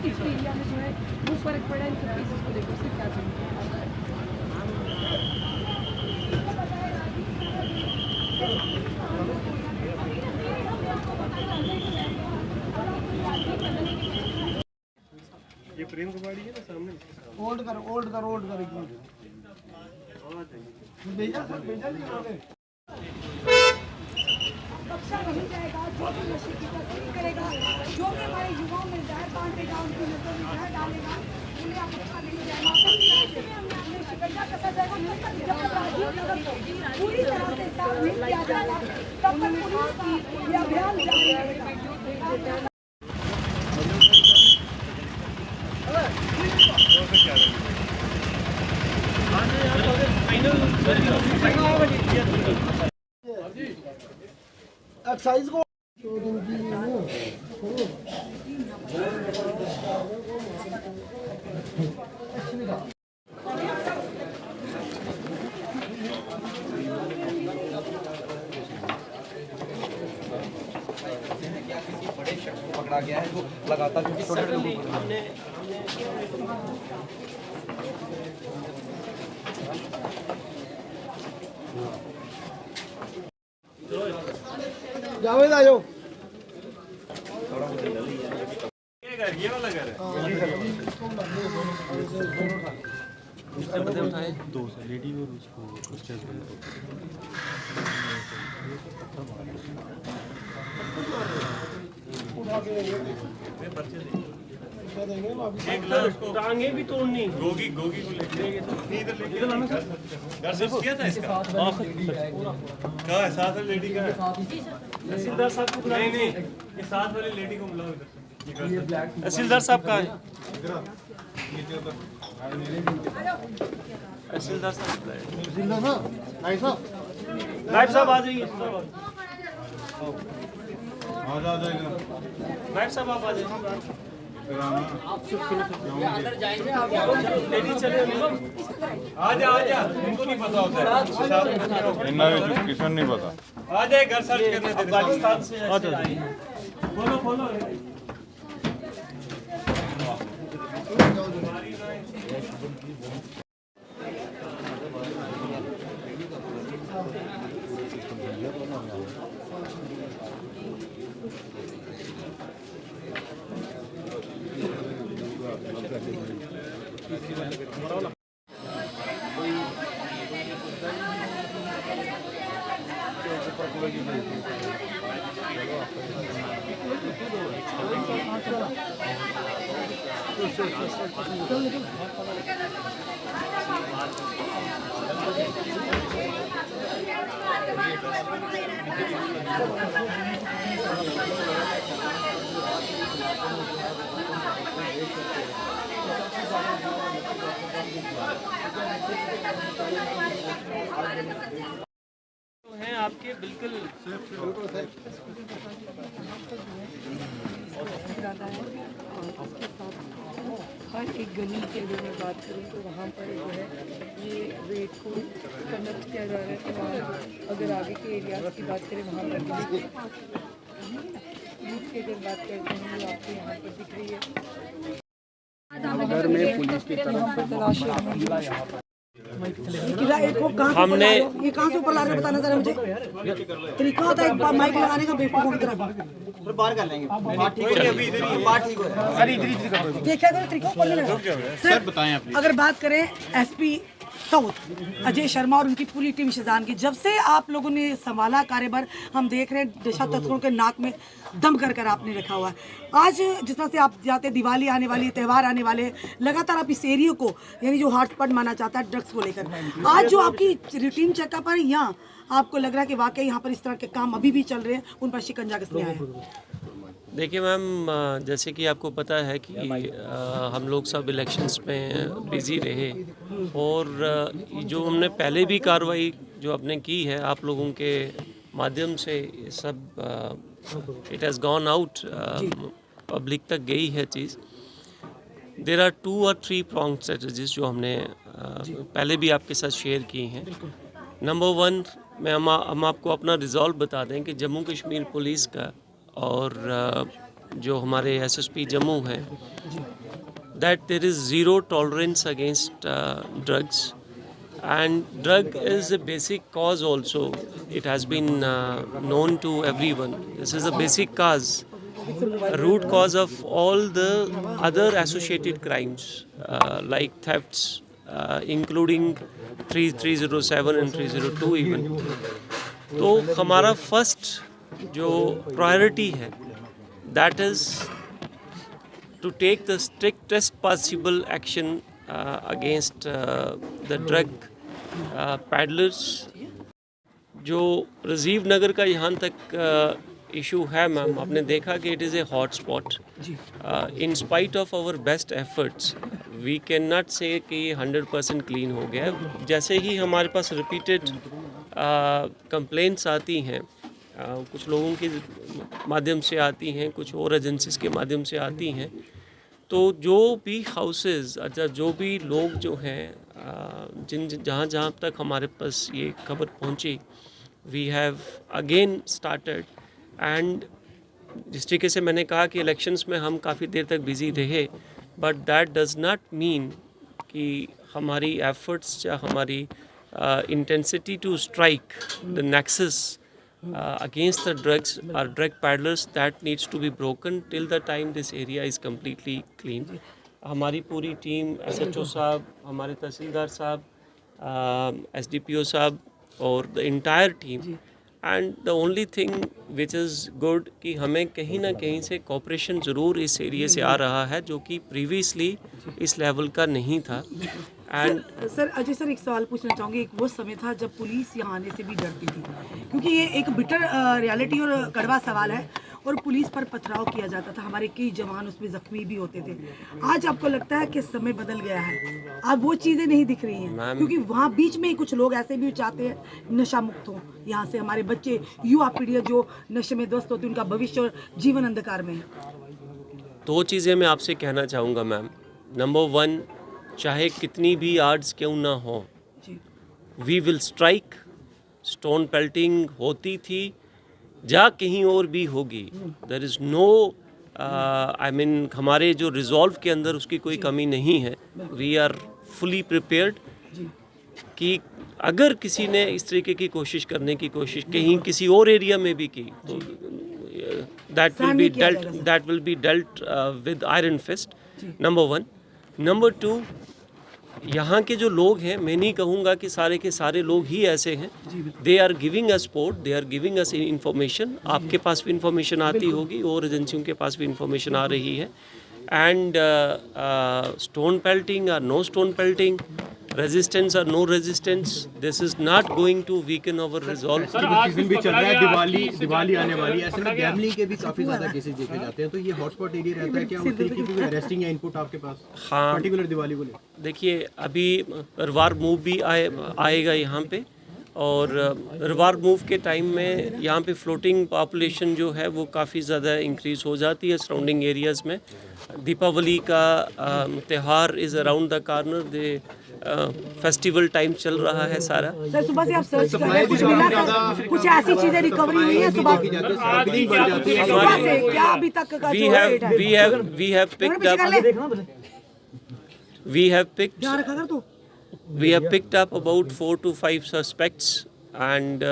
इस एरिया में जो है वो फर्क पड़ा इन सब केसेस को देखो, उससे क्या चाहिए। ये प्रेम कुमारी है ना सामने, होल्ड कर एक मिनट भेजा नहीं बख्शा नहीं जाएगा, जो भी नशे की तस्करी करेगा, जो भी हमारे युवाओं में जहर बांटेगा, उनकी नजरों में जहर डालेगा, उन्हें आप बख्शा नहीं जाएगा। उन्हें शिकंजा कसा जाएगा, जब तक राजीव नगर को पूरी तरह से साफ नहीं किया जाएगा तब तक पुलिस की ये अभियान जारी रहेगा। एक्साइज को बड़े शख्स को पकड़ा गया है जो लगातार क्योंकि छोटे लोगों जावेद आ जाओ। ये वाला घर है दो से लेडी और उसको उसके टांगे भी तोड़नी, गोगी को लेके इधर लाना सर। घर से किया था इसका, कहाँ है साथ वाली लेडी? का है तहसीलदार साहब को बुलाओ। नहीं ये साथ वाली लेडी को बुलाओ इधर। तहसीलदार साहब का है, तहसीलदार साहब नायब साहब आ जाइए। नायब साहब आप आ जाइए। अंदर जाएंगे आप लेडी चले आजा इनको नहीं पता होता है, किशन नहीं पता। आ जाए घर सर्च करने दे। पाकिस्तान से खोलो हैं आपके बिल्कुल हर एक गली की अगर मैं बात करूँ तो वहाँ पर जो है ये रेट को कंडक्ट किया जा रहा है। तो वहाँ अगर आगे के एरियाज की बात करें वहाँ पर यूथ की अगर बात करते हैं जो आपको यहाँ पर दिख रही है घर में पुलिस की तरफ से तलाशी हमने ये कहाँ से ऊपर ला रहे बताना जरा मुझे। तरीका होता है एक माइक लगाने का बेवकूफों की तरह। बाहर कर लेंगे बात ठीक है, अभी इधर ही बात ठीक हो सर इधर देखा करो तरीका ऊपर नहीं लगा। सर बताएं आप। अगर बात करें एसपी साउथ अजय शर्मा और उनकी पूरी टीम शिजान की, जब से आप लोगों ने संभाला कार्यभार हम देख रहे हैं नशा तस्करों के नाक में दम कर आपने रखा हुआ है। आज जिस तरह से आप जाते दिवाली आने वाली है, त्यौहार आने वाले हैं, लगातार आप इस एरिया को यानी जो हॉटस्पॉट माना जाता है ड्रग्स को लेकर, आज जो आपकी रूटीन चेकअप है यहाँ आपको लग रहा है कि वाकई यहाँ पर इस तरह के काम अभी भी चल रहे हैं, उन पर शिकंजा कसने आए हैं? देखिए मैम, जैसे कि आपको पता है कि हम लोग सब इलेक्शंस में बिज़ी रहे और जो हमने पहले भी कार्रवाई जो आपने की है आप लोगों के माध्यम से सब it has gone out, public तक गई है चीज़। देयर आर 2 और 3 प्रॉन्ग स्ट्रेटजीज जो हमने पहले भी आपके साथ शेयर की हैं। नंबर 1 में हम आपको अपना रिजॉल्व बता दें कि जम्मू कश्मीर पुलिस का और जो हमारे एसएसपी जम्मू हैं that there is zero tolerance against drugs, and drug is a basic cause also. It has been known to everyone. This is a basic cause, a root cause of all the other associated crimes like thefts, including 307 and 302 even. तो हमारा first जो priority है that is to take the strictest possible action against the drug peddlers. जो राजीव नगर का यहाँ तक issue है ma'am, आपने देखा कि it is a hot spot. In spite of our best efforts we can not say कि 100% क्लीन हो गया. जैसे ही हमारे पास रिपीटेड कंप्लेंट्स आती हैं, कुछ लोगों के माध्यम से आती हैं, कुछ और एजेंसीज के माध्यम से आती हैं, तो जो भी हाउसेस, अच्छा जो भी लोग जो हैं जहाँ जहाँ तक हमारे पास ये खबर पहुँची, we have again started. And जिस तरीके से मैंने कहा कि इलेक्शंस में हम काफ़ी देर तक बिज़ी रहे, but that does not mean कि हमारी एफर्ट्स या हमारी intensity to strike the nexus against the drugs or drug peddlers, that needs to be broken till the time this area is completely clean. हमारी पूरी team, SHO साहब, हमारे तहसीलदार साहब, SDPO साहब और the entire team, and the only thing which is good कि हमें कहीं ना कहीं से कॉपरेशन ज़रूर इस एरिया से आ रहा है, जो कि प्रीवियसली इस लेवल का नहीं था. एंड सर अजय सर, एक सवाल पूछना चाहूँगी. एक वो समय था जब पुलिस यहाँ आने से भी डरती थी, क्योंकि ये एक बिटर रियलिटी और कड़वा सवाल है, और पुलिस पर पथराव किया जाता था, हमारे कई जवान उसमें जख्मी भी होते थे. आज आपको लगता है कि समय बदल गया है, अब वो चीज़ें नहीं दिख रही हैं, क्योंकि वहाँ बीच में ही कुछ लोग ऐसे भी चाहते हैं नशा मुक्त हो, यहाँ से हमारे बच्चे, युवा पीढ़ी जो नशे में ध्वस्त होती है, उनका भविष्य और जीवन अंधकार में है. दो चीज़ें मैं आपसे कहना चाहूँगा मैम. नंबर 1, चाहे कितनी भी आर्ड्स क्यों ना हो, we will strike. Stone pelting होती थी, जा कहीं और भी होगी. There is no I mean हमारे जो रिजॉल्व के अंदर उसकी कोई कमी नहीं है. वी आर फुली प्रिपेयर्ड कि अगर किसी ने इस तरीके की कोशिश करने की कोशिश कहीं किसी और एरिया में भी की, तो that will be dealt with iron fist. Number 1. Number 2, यहाँ के जो लोग हैं, मैं नहीं कहूँगा कि सारे के सारे लोग ही ऐसे हैं. They are giving us support, they are giving us information. आपके पास भी इन्फॉर्मेशन आती होगी और एजेंसियों के पास भी इन्फॉर्मेशन आ रही है. एंड स्टोन पेल्टिंग और नो स्टोन पेल्टिंग, रेजिस्टेंस और no resistance, this is not going to weaken our resolve. Season भी चल रहा है, दिवाली आने वाली है, ऐसे में गैम्बलिंग के भी काफी ज्यादा केसेस देखे जाते हैं, तो ये हॉटस्पॉट एरिया रहता है क्या? उस तरीके की अरेस्टिंग या इनपुट आपके पास? हाँ, पर्टिकुलर दिवाली को लेकर देखिए, अभी रिवार मूव भी आएगा यहाँ पे, और रिवार मूव के टाइम में यहाँ पे फ्लोटिंग पॉपुलेशन जो है वो काफ़ी ज़्यादा इंक्रीज़ हो जाती है सराउंडिंग एरियाज़ में. दीपावली का त्यौहार is around the corner. They festival time चल रहा है सारा. सर सुबह से आप सर्च कर रहे हैं, कुछ मिला सर? कुछ ऐसी चीजें रिकवरी हुई है सुबह से? क्या अभी तक का जो रेट है? we have picked up about 4 to 5 suspects, and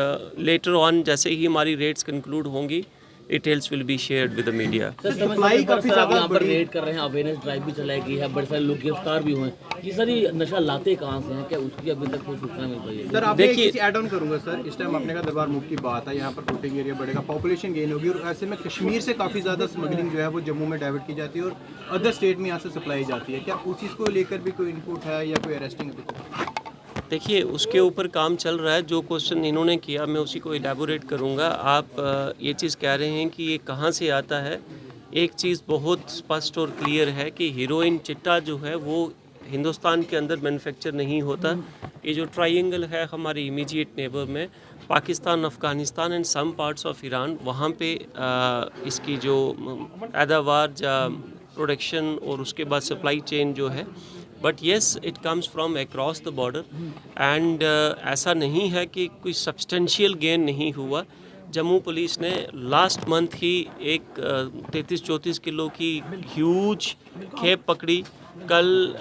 later on जैसे ही हमारी रेड्स कंक्लूड होंगी, details will be shared with the media. Supply काफी ज्यादा यहाँ पर रेड कर रहे हैं, अवेयरनेस ड्राइव भी चलाई गई है, बड़े सारे लोग गिरफ्तार भी हुए हैं. ये सारी नशा लाते कहाँ से हैं, क्या उसकी अभी तक कोई सूचना मिल रही है? सर आप देखिए, ऐड ऑन करूंगा सर. इस टाइम आपने कहा दरबार मूव की बात है, यहाँ पर फ्लोटिंग एरिया बढ़ेगा, पॉपुलेशन गेन होगी, और ऐसे में कश्मीर से काफ़ी ज़्यादा स्मगलिंग जो है वो जम्मू में डाइवर्ट की जाती है और अदर स्टेट में यहाँ से सप्लाई जाती है. क्या उस चीज़ को लेकर भी कोई इनपुट है या कोई अरेस्टिंग? देखिए, उसके ऊपर काम चल रहा है. जो क्वेश्चन इन्होंने किया मैं उसी को इलेबोरेट करूंगा. आप ये चीज़ कह रहे हैं कि ये कहाँ से आता है. एक चीज़ बहुत स्पष्ट और क्लियर है कि हीरोइन चिट्टा जो है वो हिंदुस्तान के अंदर मैन्युफैक्चर नहीं होता. ये जो ट्रायंगल है हमारे इमीडिएट नेबर में, Pakistan, Afghanistan and some parts of Iran, वहाँ पे इसकी जो पैदावार या प्रोडक्शन और उसके बाद सप्लाई चेन जो है, but yes it comes from across the border. And ऐसा नहीं है कि कोई सब्सटेंशियल गेन नहीं हुआ. जम्मू पुलिस ने लास्ट मंथ ही एक 33-34 किलो की ह्यूज खेप पकड़ी। कल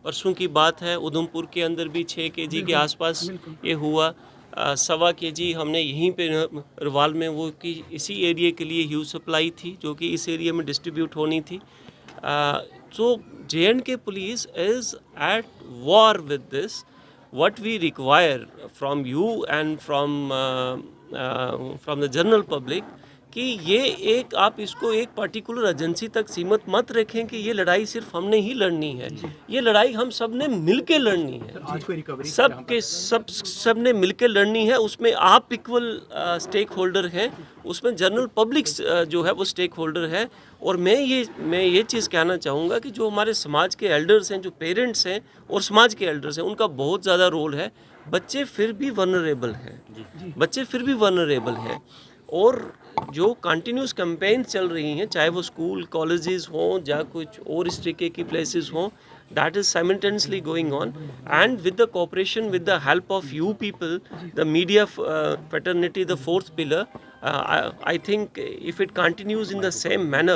परसों की बात है, उधमपुर के अंदर भी 6 kg के आसपास ये हुआ। 1.25 kg हमने यहीं पे रवाल में वो की इसी एरिया के लिए ह्यूज सप्लाई थी जो कि इस एरिया में डिस्ट्रीब्यूट होनी थी। So J&K police is at war with this. What we require from you and from the general public कि ये एक आप इसको एक पर्टिकुलर एजेंसी तक सीमित मत रखें कि ये लड़ाई सिर्फ हमने ही लड़नी है। ये लड़ाई हम सब ने मिलके लड़नी है, सब ने मिलके लड़नी है। उसमें आप इक्वल स्टेक होल्डर हैं, उसमें जनरल पब्लिक जो है वो स्टेक होल्डर है। और मैं ये चीज़ कहना चाहूँगा कि जो हमारे समाज के एल्डर्स हैं, जो पेरेंट्स हैं और समाज के एल्डर्स हैं, उनका बहुत ज़्यादा रोल है। बच्चे फिर भी वनरेबल हैं, और जो कंटिन्यूस कैंपेन चल रही हैं, चाहे वो स्कूल कॉलेजेस हों या कुछ और इस तरीके की प्लेसेस हों, that is simultaneously going on, and with the cooperation, with the help of you people, the media fraternity, the fourth pillar, I think if it continues in the same manner,